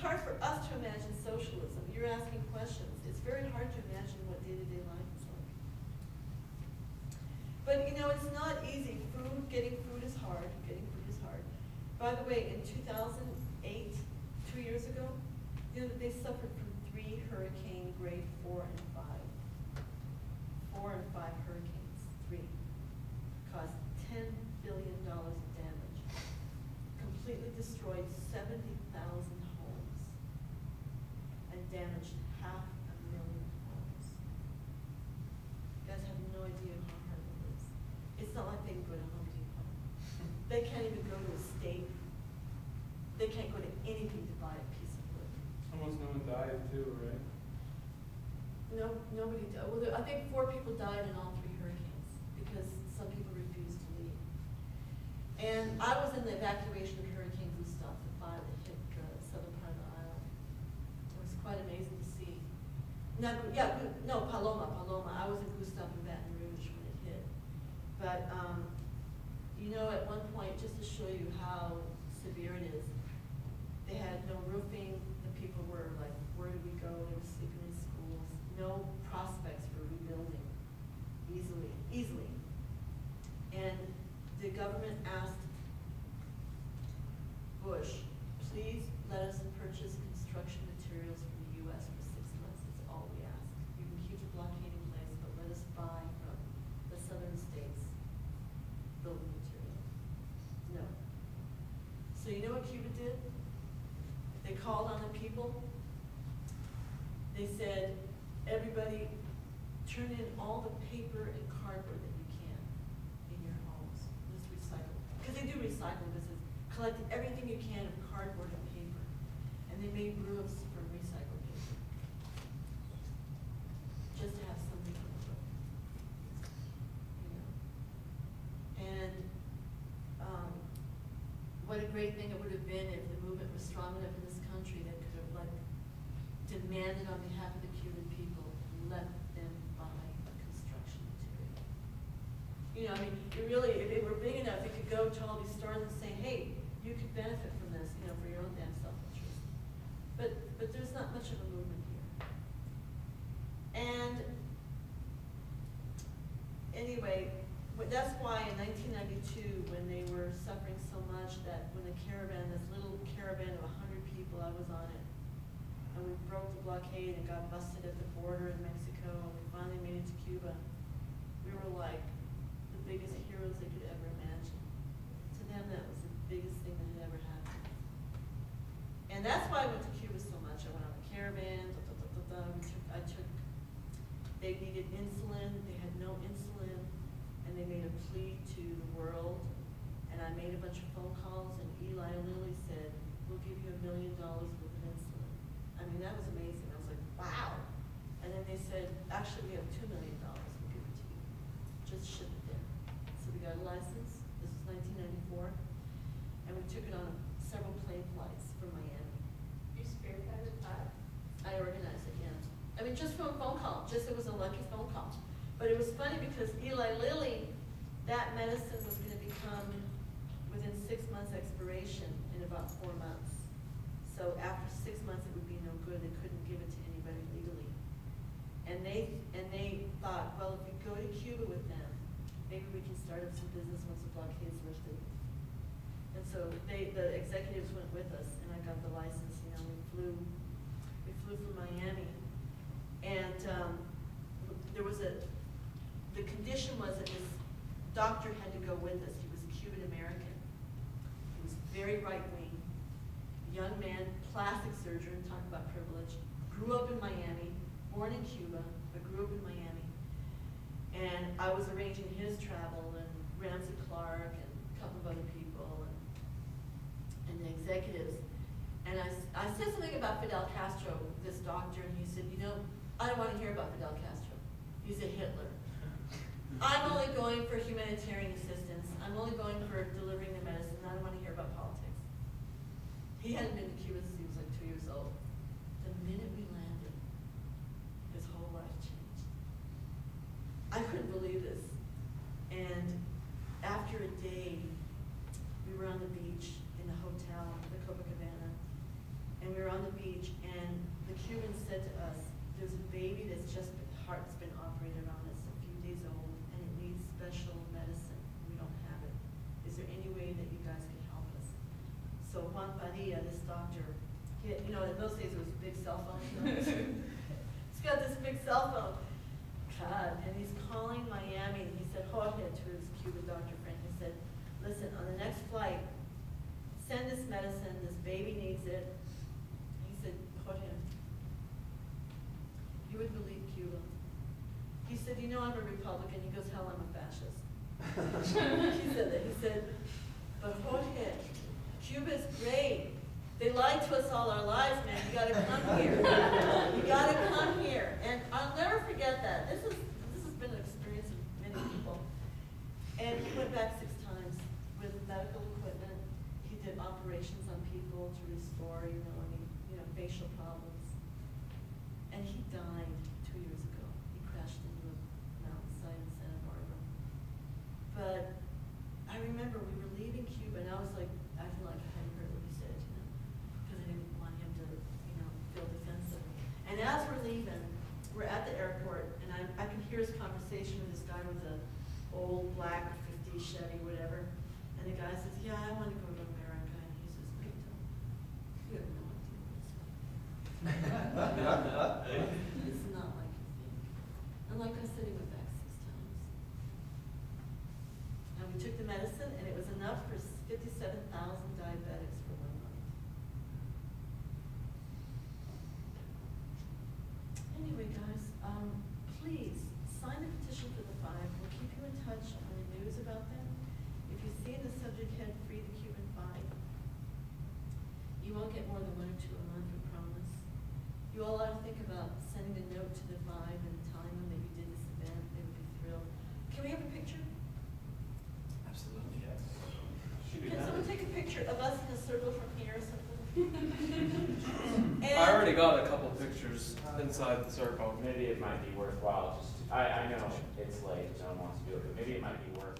hard for us to imagine socialism. You're asking questions. It's very hard to imagine what day-to-day life is like. But you know, it's not easy. Getting food is hard. Getting food is hard. By the way, in 2008, 2 years ago, you know, they suffered from 3 hurricane grade 4 and 5. 4 and 5 hurricanes, 3. Caused $10 billion of damage. Completely destroyed 70,000 homes. And damaged 500,000 homes. You guys have no idea how hard it is. It's not like they can go to Home Depot. They can't even go to a state. They can't go to anything to buy a piece of wood. Almost no one died too, right? No, nobody died. Well, I think 4 people died in all 3 hurricanes because some people refused to leave. And I was in the evacuation of Hurricane Gustav, the 5 that hit the southern part of the island. It was quite amazing to see. Paloma. I was in Gustav in Baton Rouge when it hit. But, you know, at one point, just to show you how severe it is, they had no roofing. The people were like, where do we go? They were sleeping in schools. No prospects for rebuilding easily. And the government asked Bush, please let us purchase construction materials from the U.S. for 6 months. That's all we ask. You can keep the blockade in place, but let us buy from the southern states building materials. No. So you know what Cuba did? They called on the people. They said, everybody turn in all the paper and cardboard that you can in your homes. Let's recycle. Because they do recycling business. Collected everything you can of cardboard and paper. And they made roofs from recycled paper. Just to have something on the roof. You know. And what a great thing it would have been if the movement was strong enough in this country that could have like demanded on behalf of the Cuban people, let them buy construction material. You know, I mean, it really, if it were big enough, it could go to all these stores and say, hey, you could benefit from this, you know, for your own damn self-interest. But there's not much of a movement here. And anyway, that's why in 1992, when they were suffering so much, that when the caravan, this little caravan of 100 people, I was on it, and we broke the blockade and got busted at the border in Mexico, and we finally made it to Cuba, we were like the biggest heroes they could ever imagine. To them, that was the biggest thing that had ever happened. And that's why I went to Cuba so much. I went on the caravan, they needed insulin, they had no insulin, and they made a plea to the world, and I made a bunch of phone calls, and Eli Lilly said, we'll give you $1 million worth of insulin. I mean, that was amazing. I was like, wow. And then they said, actually, we have $2 million, we'll give it to you. Just ship it there. So we got a license. This was 1994. And we took it on several plane flights from Miami. You spearheaded that? I organized it, yeah. I mean, just from a phone call. Just it was a lucky phone call. But it was funny because Eli Lilly, that medicine was going to become within 6 months expiration in about 4 months. So after 6 months, it would be no good. They couldn't give it to anybody legally. And they thought, well, if we go to Cuba with them, maybe we can start up some business once the blockade is lifted. And so the executives went with us, and I got the license. You know, we flew from Miami, and there was the condition was that this doctor had to go with us. He was Cuban American. He was very right wing, young man, plastic surgeon. Talk about privilege. Grew up in Miami, born in Cuba, but grew up in Miami. And I was arranging his travel, and Ramsey Clark, and a couple of other people, and the executives. And I said something about Fidel Castro, this doctor, and he said, you know, I don't want to hear about Fidel Castro. He's a Hitler. I'm only going for humanitarian assistance. I'm only going for delivering the medicine. I don't want to hear about politics. He hadn't been to Cuba since he was like 2 years old. The minute we landed, his whole life changed. I couldn't believe this. And after a day, we were on the beach in the hotel, the Copacabana, and we were on the Cuban said to us, there's a baby that's just, heart's been operated on, it's a few days old, and it needs special medicine. We don't have it. Is there any way that you guys can help us? So Juan Padilla, this doctor, he had, you know, in those days it was big cell phones. He's got this big cell phone. God, and he's calling Miami, and he said, Jorge, to his Cuban doctor friend, he said, listen, on the next flight, send this medicine, this baby needs it. He said, Jorge, you wouldn't believe Cuba. He said, you know I'm a Republican. He goes, hell, I'm a fascist. He said that. He said, but Jorge, Cuba's great. They lied to us all our lives, man. You gotta come here. You gotta come here. And I'll never forget that. This has been an experience of many people. And he went back 6 times with medical equipment. He did operations on people to restore, facial problems. And he died 2 years ago. He crashed into a mountainside in Santa Barbara. But I remember we were leaving Cuba, and I was like, acting like I hadn't heard what he said, because I didn't want him to, feel defensive. And as we're leaving, we're at the airport, and I can hear his conversation with this guy with the old black 50 Chevy, whatever. And the guy says, yeah, I want to go to America. And he says, wait, you have no idea what it's like. It's not like you think. And like I said, he went back 6 times. And we took the medicine, and it was enough for 57,000 diabetics for 1 month. Anyway, guys, please sign the petition for the 5. We'll keep you in touch on the news about them. If you see in the subject head, Free the Cuban 5, you won't get more than 1 or 2 a month, we promise. You all ought to think about sending a note to the 5 and telling them that you did this event. They would be thrilled. Can we have a picture? Absolutely, yes. Can someone take a picture of us in a circle from here or something? I already got a couple pictures inside the circle. Maybe it might be worthwhile just, I know it's late, no one wants to do it, but maybe it might be worth